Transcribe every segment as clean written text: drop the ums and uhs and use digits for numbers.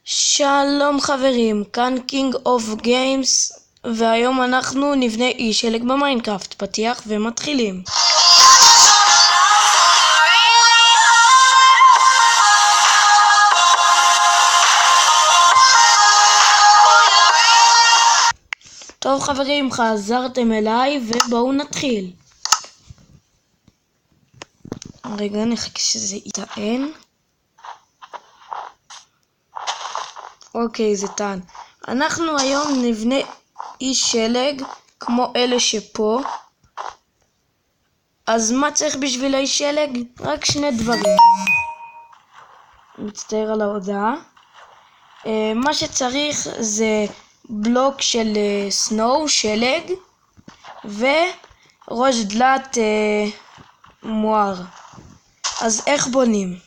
שלום חברים, כאן קינג אוף גיימס, והיום אנחנו נבנה אי שלג במיינקראפט. פתיח ומתחילים. טוב חברים, חזרתם אליי ובואו נתחיל. רגע, נחכה שזה יטען. אוקיי, זה טען. אנחנו היום נבנה אי שלג כמו אלה שפה. אז מה צריך בשביל האי שלג? רק שני דברים. מצטער על ההודעה. מה שצריך זה בלוק של סנואו, שלג, וראש דלת מואר. אז איך בונים?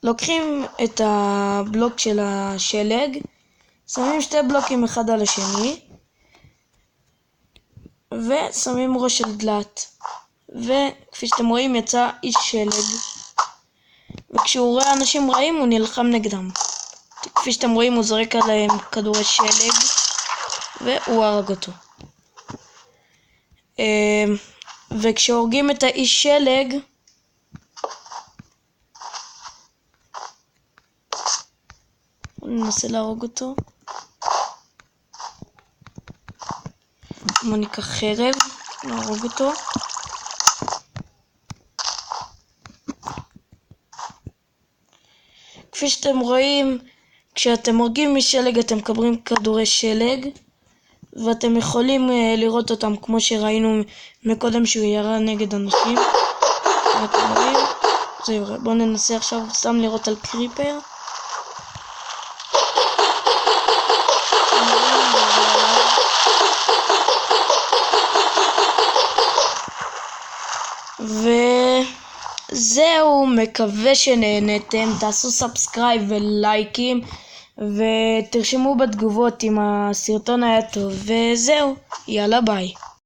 לוקחים את הבלוק של השלג, שמים שתי בלוקים אחד על השני, ושמים ראש של דלת. וכפי שאתם רואים יצא איש שלג. וכשהוא רואה אנשים רעים הוא נלחם נגדם. כפי שאתם רואים הוא זורק עליהם כדורי שלג, והוא הרג אותו. וכשהורגים את האיש שלג, ננסה להרוג אותו. בוא ניקח חרב, להרוג אותו. כפי שאתם רואים, כשאתם הורגים משלג אתם מקבלים כדורי שלג, ואתם יכולים לראות אותם כמו שראינו מקודם שהוא ירה נגד אנשים. אתם רואים? זהו, בואו ננסה עכשיו סתם לראות על קריפר. וזהו, מקווה שנהנתם. תעשו סאבסקרייב ולייקים ותרשמו בתגובות אם הסרטון היה טוב, וזהו, יאללה ביי.